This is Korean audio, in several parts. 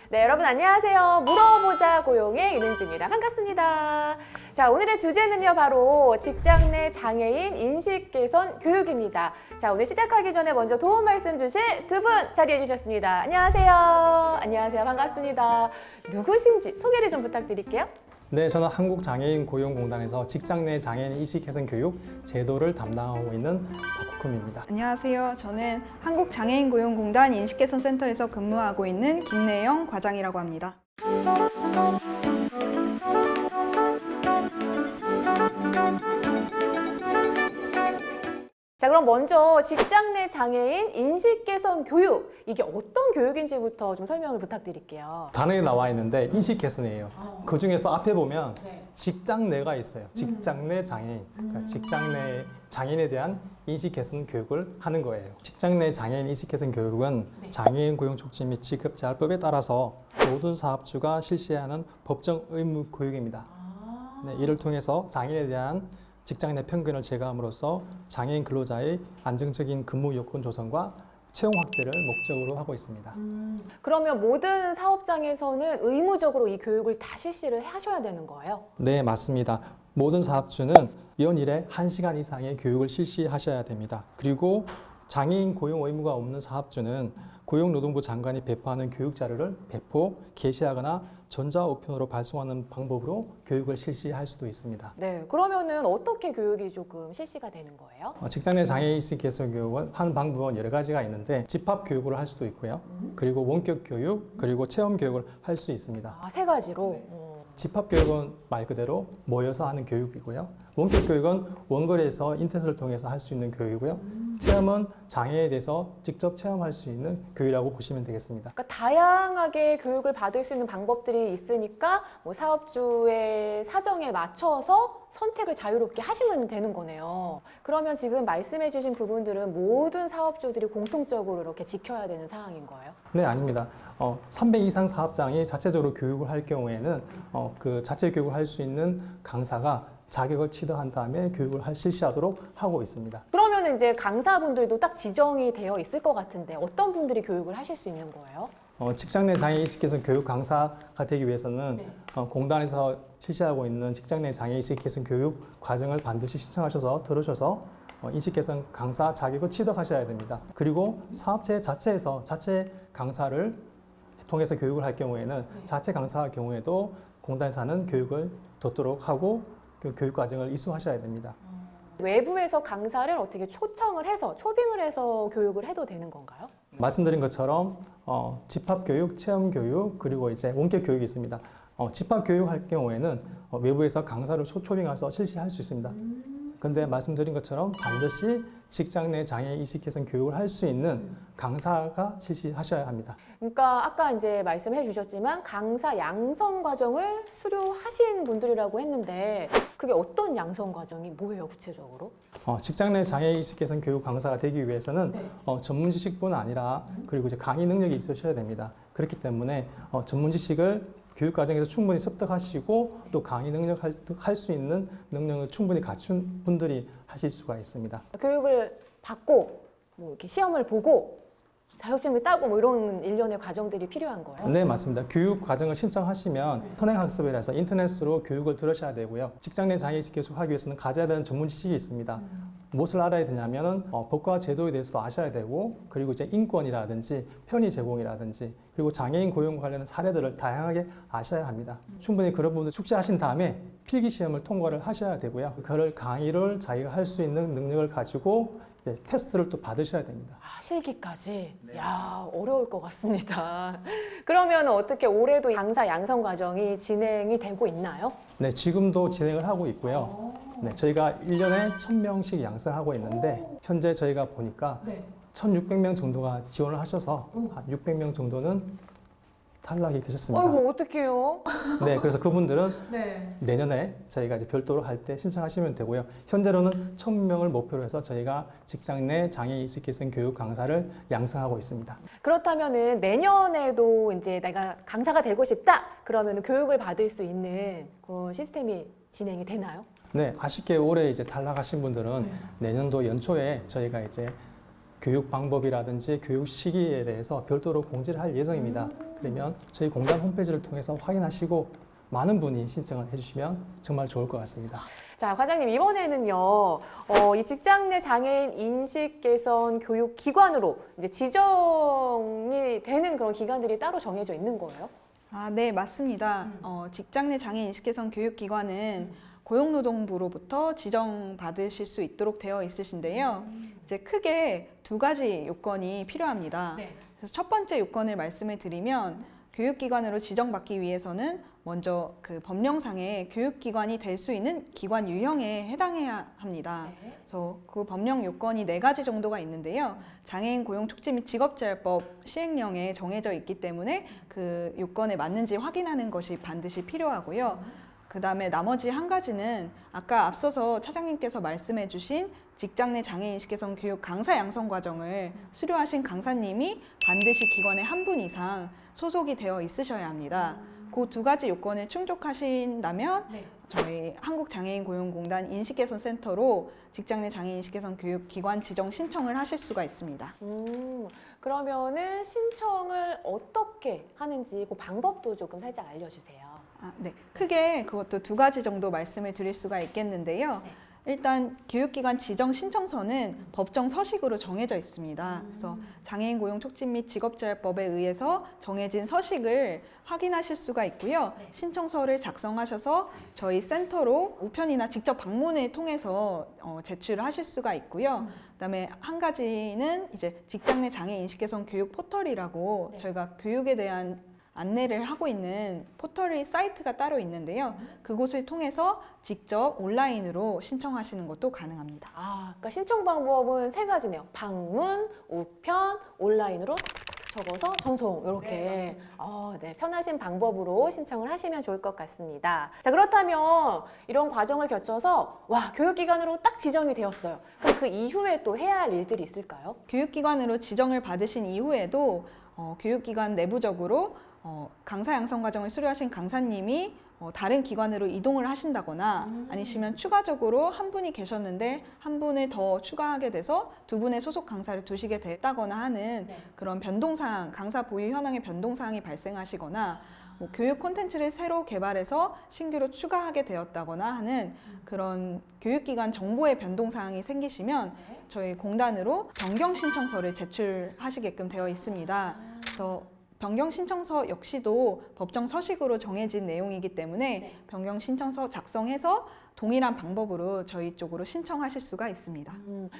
네, 여러분 안녕하세요. 물어보자 고용의 윤은지입니다. 반갑습니다. 자, 오늘의 주제는요, 바로 직장 내 장애인 인식 개선 교육입니다. 자, 오늘 시작하기 전에 먼저 도움 말씀 주실 두 분 자리해 주셨습니다. 안녕하세요. 안녕하세요. 반갑습니다. 누구신지 소개를 좀 부탁드릴게요. 네, 저는 한국장애인고용공단에서 직장 내 장애인 인식 개선 교육 제도를 담당하고 있는 박국흠입니다. 안녕하세요. 저는 한국장애인고용공단 인식개선센터에서 근무하고 있는 김내영 과장이라고 합니다. 자, 그럼 먼저 직장 내 장애인 인식 개선 교육, 이게 어떤 교육인지부터 좀 설명을 부탁드릴게요. 단어에 나와 있는데 인식 개선이에요. 그 중에서 앞에 보면 네. 직장 내가 있어요. 직장 내 장애인. 그러니까 직장 내 장애인에 대한 인식 개선 교육을 하는 거예요. 직장 내 장애인 인식 개선 교육은 장애인 고용 촉진 및 직업재활법에 따라서 모든 사업주가 실시하는 법정 의무 교육입니다. 네, 이를 통해서 장애인에 대한 직장 내 편견을 제거함으로써 장애인 근로자의 안정적인 근무 요건 조성과 채용 확대를 목적으로 하고 있습니다. 그러면 모든 사업장에서는 의무적으로 이 교육을 다 실시를 하셔야 되는 거예요? 네, 맞습니다. 모든 사업주는 연일에 1시간 이상의 교육을 실시하셔야 됩니다. 그리고 장애인 고용 의무가 없는 사업주는 고용노동부 장관이 배포하는 교육 자료를 배포, 게시하거나 전자우편으로 발송하는 방법으로 교육을 실시할 수도 있습니다. 네, 그러면은 어떻게 교육이 조금 실시가 되는 거예요? 직장 내 장애인 인식 개선 교육을 하는 방법은 여러 가지가 있는데 집합 교육을 할 수도 있고요. 그리고 원격 교육, 그리고 체험 교육을 할 수 있습니다. 아, 세 가지로? 집합 교육은 말 그대로 모여서 하는 교육이고요. 원격 교육은 원거리에서 인터넷을 통해서 할 수 있는 교육이고요. 체험은 장애에 대해서 직접 체험할 수 있는 교육이라고 보시면 되겠습니다. 그러니까 다양하게 교육을 받을 수 있는 방법들이 있으니까 뭐 사업주의 사정에 맞춰서 선택을 자유롭게 하시면 되는 거네요. 그러면 지금 말씀해 주신 부분들은 모든 사업주들이 공통적으로 이렇게 지켜야 되는 사항인 거예요? 네, 아닙니다. 300 이상 사업장이 자체적으로 교육을 할 경우에는 그 자체 교육을 할 수 있는 강사가 자격을 취득한 다음에 교육을 실시하도록 하고 있습니다. 그러면 이제 강사분들도 딱 지정이 되어 있을 것 같은데 어떤 분들이 교육을 하실 수 있는 거예요? 직장 내 장애인 인식 개선 교육 강사가 되기 위해서는 공단에서 실시하고 있는 직장 내 장애인 인식 개선 교육 과정을 반드시 신청하셔서 들으셔서 인식 개선 강사 자격을 취득하셔야 됩니다. 그리고 사업체 자체에서 자체 강사를 통해서 교육을 할 경우에는 자체 강사 경우에도 공단에서 하는 교육을 듣도록 하고 그 교육 과정을 이수하셔야 됩니다. 외부에서 강사를 어떻게 초청을 해서 초빙을 해서 교육을 해도 되는 건가요? 말씀드린 것처럼 집합 교육, 체험 교육, 그리고 이제 원격 교육이 있습니다. 집합 교육할 경우에는 외부에서 강사를 초빙해서 실시할 수 있습니다. 근데 말씀드린 것처럼 반드시 직장 내 장애 인식 개선 교육을 할 수 있는 강사가 실시하셔야 합니다. 그러니까 아까 이제 말씀해 주셨지만 강사 양성 과정을 수료하신 분들이라고 했는데 그게 어떤 양성 과정이 뭐예요, 구체적으로? 직장 내 장애 인식 개선 교육 강사가 되기 위해서는 전문 지식뿐 아니라 그리고 이제 강의 능력이 있으셔야 됩니다. 그렇기 때문에 전문 지식을 교육 과정에서 충분히 습득하시고 또 강의 능력 할 수 있는 능력을 충분히 갖춘 분들이 하실 수가 있습니다. 교육을 받고 뭐 이렇게 시험을 보고 자격증을 따고 뭐 이런 일련의 과정들이 필요한 거예요? 네, 맞습니다. 교육 과정을 신청하시면 선행학습이라서 인터넷으로 교육을 들으셔야 되고요. 직장 내 장애인식 교육하기 위해서는 가져야 되는 전문 지식이 있습니다. 무엇을 알아야 되냐면은 법과 제도에 대해서도 아셔야 되고 그리고 이제 인권이라든지 편의 제공이라든지 그리고 장애인 고용 관련된 사례들을 다양하게 아셔야 합니다. 충분히 그런 부분을 숙지하신 다음에 필기 시험을 통과를 하셔야 되고요. 그걸 강의를 자기가 할 수 있는 능력을 가지고 테스트를 또 받으셔야 됩니다. 아, 실기까지? 야, 어려울 것 같습니다. 그러면 어떻게 올해도 강사 양성 과정이 진행이 되고 있나요? 네, 지금도 진행을 하고 있고요. 네, 저희가 1년에 1,000명씩 양성하고 있는데 현재 저희가 보니까 1,600명 정도가 지원을 하셔서 한 600명 정도는 탈락이 되셨습니다. 아이고, 어떡해요? 네, 그래서 그분들은 내년에 저희가 이제 별도로 할 때 신청하시면 되고요. 현재로는 1,000명을 목표로 해서 저희가 직장 내 장애 인식 개선 교육 강사를 양성하고 있습니다. 그렇다면은 내년에도 이제 내가 강사가 되고 싶다? 그러면 교육을 받을 수 있는 그런 시스템이 진행이 되나요? 네, 아쉽게 올해 이제 탈락하신 분들은 내년도 연초에 저희가 이제 교육 방법이라든지 교육 시기에 대해서 별도로 공지를 할 예정입니다. 그러면 저희 공단 홈페이지를 통해서 확인하시고 많은 분이 신청을 해주시면 정말 좋을 것 같습니다. 자, 과장님 이번에는요, 이 직장 내 장애인 인식 개선 교육 기관으로 이제 지정이 되는 그런 기관들이 따로 정해져 있는 거예요? 아, 네, 맞습니다. 직장 내 장애인 인식 개선 교육기관은 고용노동부로부터 지정받으실 수 있도록 되어 있으신데요. 이제 크게 두 가지 요건이 필요합니다. 네. 그래서 첫 번째 요건을 말씀을 드리면 교육기관으로 지정받기 위해서는 먼저 그 법령상의 교육기관이 될 수 있는 기관 유형에 해당해야 합니다. 네. 그래서 그 법령 요건이 4가지 정도가 있는데요. 장애인 고용촉진 및 직업재활법 시행령에 정해져 있기 때문에 그 요건에 맞는지 확인하는 것이 반드시 필요하고요. 그 다음에 나머지 한 가지는 아까 앞서서 차장님께서 말씀해 주신 직장 내 장애인 인식 개선 교육 강사 양성 과정을 수료하신 강사님이 반드시 기관에 한 분 이상 소속이 되어 있으셔야 합니다. 그 두 가지 요건을 충족하신다면 네. 저희 한국장애인고용공단 인식개선센터로 직장 내 장애인 인식개선 교육 기관 지정 신청을 하실 수가 있습니다. 그러면은 신청을 어떻게 하는지 그 방법도 조금 살짝 알려주세요. 아, 네. 크게 그것도 두 가지 정도 말씀을 드릴 수가 있겠는데요. 네. 일단 교육기관 지정 신청서는 법정 서식으로 정해져 있습니다. 그래서 장애인 고용 촉진 및 직업재활법에 의해서 정해진 서식을 확인하실 수가 있고요. 네. 신청서를 작성하셔서 저희 센터로 우편이나 직접 방문을 통해서 제출하실 수가 있고요. 그다음에 한 가지는 이제 직장 내 장애인 인식 개선 교육 포털이라고 네. 저희가 교육에 대한 안내를 하고 있는 포털이 사이트가 따로 있는데요. 그곳을 통해서 직접 온라인으로 신청하시는 것도 가능합니다. 아, 그러니까 신청 방법은 3가지네요. 방문, 우편, 온라인으로 적어서 전송 이렇게 네, 네, 편하신 방법으로 신청을 하시면 좋을 것 같습니다. 자, 그렇다면 이런 과정을 거쳐서 교육기관으로 딱 지정이 되었어요. 그럼 그 이후에 또 해야 할 일들이 있을까요? 교육기관으로 지정을 받으신 이후에도 교육기관 내부적으로 강사 양성 과정을 수료하신 강사님이 다른 기관으로 이동을 하신다거나 아니시면 추가적으로 한 분이 계셨는데 한 분을 더 추가하게 돼서 두 분의 소속 강사를 두시게 됐다거나 하는 네. 그런 변동사항, 강사 보유 현황의 변동사항이 발생하시거나 뭐 교육 콘텐츠를 새로 개발해서 신규로 추가하게 되었다거나 하는 그런 교육기관 정보의 변동사항이 생기시면 네. 저희 공단으로 변경 신청서를 제출하시게끔 되어 있습니다. 그래서 변경 신청서 역시도 법정 서식으로 정해진 내용이기 때문에 네. 변경 신청서 작성해서 동일한 방법으로 저희 쪽으로 신청하실 수가 있습니다.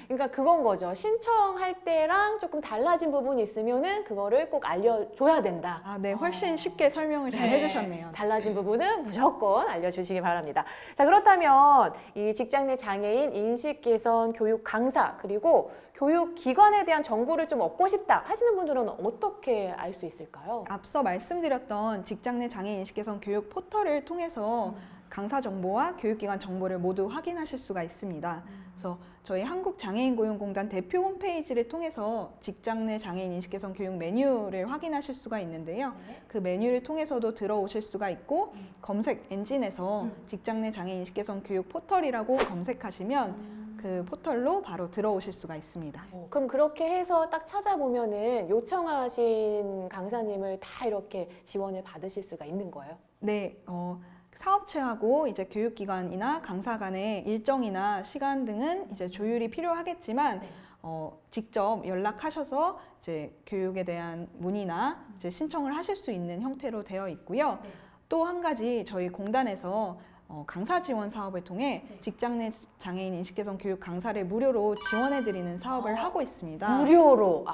그러니까 그건 거죠. 신청할 때랑 조금 달라진 부분이 있으면은 그거를 꼭 알려줘야 된다. 아, 네, 훨씬 쉽게 설명을 잘 해주셨네요. 달라진 부분은 무조건 알려주시기 바랍니다. 자, 그렇다면 이 직장 내 장애인 인식 개선 교육 강사 그리고 교육 기관에 대한 정보를 좀 얻고 싶다 하시는 분들은 어떻게 알 수 있을까요? 앞서 말씀드렸던 직장 내 장애인 인식 개선 교육 포털을 통해서 강사 정보와 교육기관 정보를 모두 확인하실 수가 있습니다. 그래서 저희 한국장애인고용공단 대표 홈페이지를 통해서 직장 내 장애인 인식 개선 교육 메뉴를 확인하실 수가 있는데요. 네. 그 메뉴를 통해서도 들어오실 수가 있고 검색 엔진에서 직장 내 장애인 인식 개선 교육 포털이라고 검색하시면 그 포털로 바로 들어오실 수가 있습니다. 그럼 그렇게 해서 딱 찾아보면은 요청하신 강사님을 다 이렇게 지원을 받으실 수가 있는 거예요? 네, 사업체하고 이제 교육기관이나 강사 간의 일정이나 시간 등은 이제 조율이 필요하겠지만 네. 직접 연락하셔서 이제 교육에 대한 문의나 이제 신청을 하실 수 있는 형태로 되어 있고요. 네. 또 한 가지 저희 공단에서 강사 지원 사업을 통해 네. 직장 내 장애인 인식 개선 교육 강사를 무료로 지원해드리는 사업을 하고 있습니다. 무료로.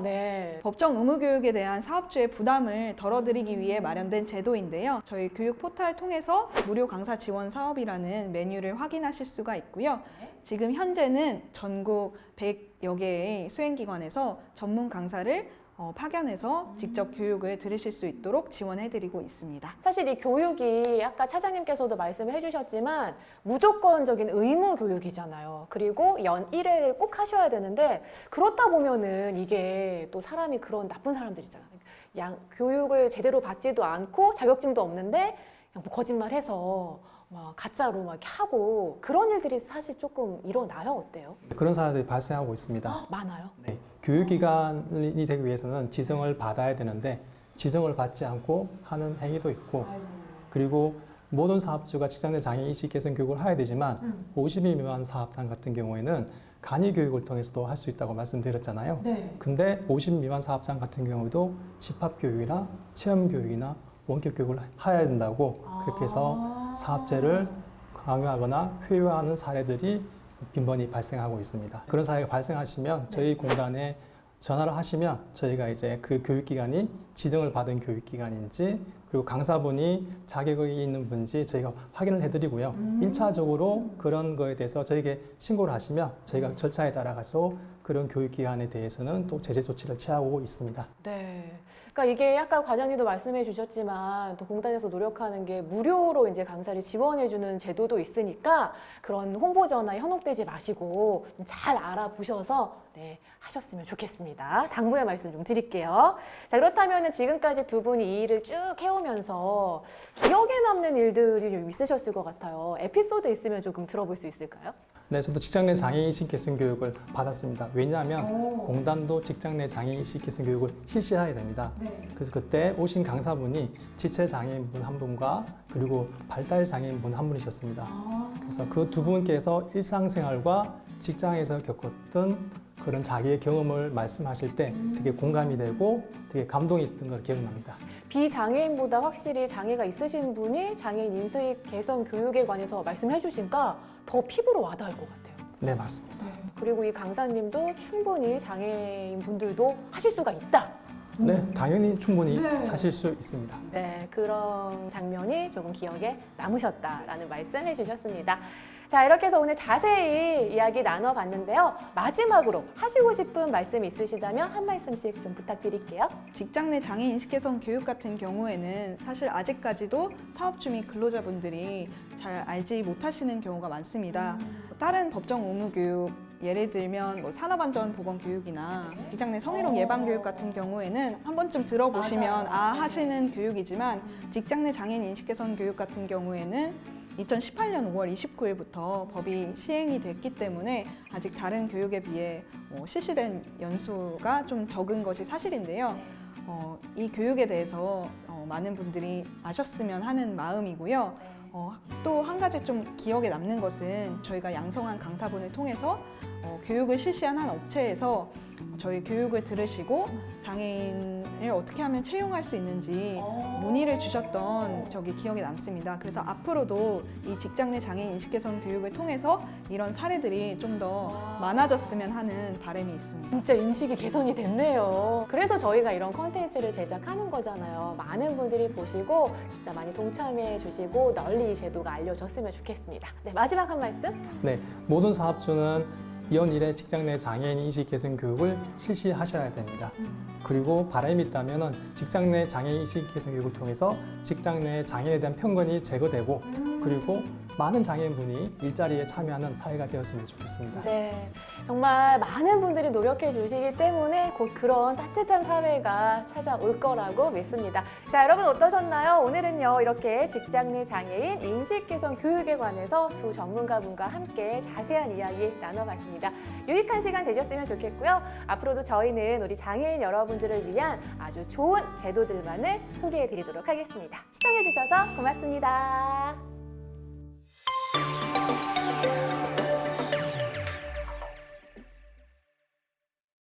네. 법정 의무 교육에 대한 사업주의 부담을 덜어드리기 위해 마련된 제도인데요. 저희 교육 포털 통해서 무료 강사 지원 사업이라는 메뉴를 확인하실 수가 있고요. 지금 현재는 전국 100여 개의 수행기관에서 전문 강사를 파견해서 직접 교육을 들으실 수 있도록 지원해드리고 있습니다. 사실 이 교육이 아까 차장님께서도 말씀을 해주셨지만 무조건적인 의무 교육이잖아요. 그리고 연 1회를 꼭 하셔야 되는데 그렇다 보면은 이게 또 사람이 그런 나쁜 사람들이잖아요. 교육을 제대로 받지도 않고 자격증도 없는데 그냥 뭐 거짓말해서 막 가짜로 막 이렇게 하고 그런 일들이 사실 조금 일어나요? 어때요? 그런 사례들이 발생하고 있습니다. 많아요? 네, 교육기관이 되기 위해서는 지정을 받아야 되는데 지정을 받지 않고 하는 행위도 있고 그리고 모든 사업주가 직장 내 장애인 인식 개선 교육을 해야 되지만 50인 미만 사업장 같은 경우에는 간이 교육을 통해서도 할 수 있다고 말씀드렸잖아요. 네. 근데 50 미만 사업장 같은 경우도 집합 교육이나 체험 교육이나 원격 교육을 해야 된다고 그렇게 해서 사업체를 강요하거나 회유하는 사례들이 빈번히 발생하고 있습니다. 그런 사례가 발생하시면 저희 공단에 전화를 하시면 저희가 이제 그 교육기관이 지정을 받은 교육기관인지 그리고 강사분이 자격이 있는 분인지 저희가 확인을 해드리고요. 1차적으로 그런 거에 대해서 저에게 신고를 하시면 저희가 절차에 따라가서 그런 교육기관에 대해서는 또 제재 조치를 취하고 있습니다. 네. 그러니까 이게 아까 과장님도 말씀해 주셨지만 또 공단에서 노력하는 게 무료로 이제 강사를 지원해주는 제도도 있으니까 그런 홍보 전화에 현혹되지 마시고 잘 알아보셔서 네, 하셨으면 좋겠습니다. 당부의 말씀 좀 드릴게요. 자, 그렇다면 지금까지 두 분이 이 일을 쭉 해오면서 기억에 남는 일들이 좀 있으셨을 것 같아요. 에피소드 있으면 조금 들어볼 수 있을까요? 네, 저도 직장 내 장애인 인식 개선 교육을 받았습니다. 왜냐하면 공단도 직장 내 장애인 인식 개선 교육을 실시해야 됩니다. 그래서 그때 오신 강사분이 지체 장애인분 한 분과 그리고 발달 장애인분 한 분이셨습니다. 그래서 그 두 분께서 일상생활과 직장에서 겪었던 그런 자기의 경험을 말씀하실 때 되게 공감이 되고 되게 감동이 있었던 걸 기억납니다. 비장애인보다 확실히 장애가 있으신 분이 장애인 인식 개선 교육에 관해서 말씀해 주시니까 더 피부로 와닿을 것 같아요. 네, 맞습니다. 그리고 이 강사님도 충분히 장애인 분들도 하실 수가 있다. 네, 당연히 충분히 하실 수 있습니다. 네, 그런 장면이 조금 기억에 남으셨다라는 말씀 해주셨습니다. 자, 이렇게 해서 오늘 자세히 이야기 나눠봤는데요. 마지막으로 하시고 싶은 말씀 있으시다면 한 말씀씩 좀 부탁드릴게요. 직장 내 장애인 인식 개선 교육 같은 경우에는 사실 아직까지도 사업주 및 근로자분들이 잘 알지 못하시는 경우가 많습니다. 다른 법정 의무 교육 예를 들면 뭐 산업안전보건교육이나 직장 내 성희롱 예방교육 같은 경우에는 한 번쯤 들어보시면 하시는 교육이지만 직장 내 장애인 인식 개선 교육 같은 경우에는 2018년 5월 29일부터 법이 시행이 됐기 때문에 아직 다른 교육에 비해 실시된 연수가 좀 적은 것이 사실인데요. 이 교육에 대해서 많은 분들이 아셨으면 하는 마음이고요. 또 한 가지 좀 기억에 남는 것은 저희가 양성한 강사분을 통해서 교육을 실시한 한 업체에서 저희 교육을 들으시고 장애인을 어떻게 하면 채용할 수 있는지 문의를 주셨던 적이 기억에 남습니다. 그래서 앞으로도 이 직장 내 장애인 인식 개선 교육을 통해서 이런 사례들이 좀 더 많아졌으면 하는 바람이 있습니다. 진짜 인식이 개선이 됐네요. 그래서 저희가 이런 컨텐츠를 제작하는 거잖아요. 많은 분들이 보시고 진짜 많이 동참해 주시고 널리 이 제도가 알려졌으면 좋겠습니다. 네, 마지막 한 말씀? 네, 모든 사업주는 연일에 직장 내 장애인 인식 개선 교육을 실시하셔야 됩니다. 그리고 바람이 있다면 직장 내 장애인 인식 개선 교육을 통해서 직장 내 장애인에 대한 편견이 제거되고 그리고 많은 장애인분이 일자리에 참여하는 사회가 되었으면 좋겠습니다. 네, 정말 많은 분들이 노력해 주시기 때문에 곧 그런 따뜻한 사회가 찾아올 거라고 믿습니다. 자, 여러분 어떠셨나요? 오늘은요, 이렇게 직장 내 장애인 인식 개선 교육에 관해서 두 전문가분과 함께 자세한 이야기 나눠봤습니다. 유익한 시간 되셨으면 좋겠고요. 앞으로도 저희는 우리 장애인 여러분들을 위한 아주 좋은 제도들만을 소개해 드리도록 하겠습니다. 시청해 주셔서 고맙습니다.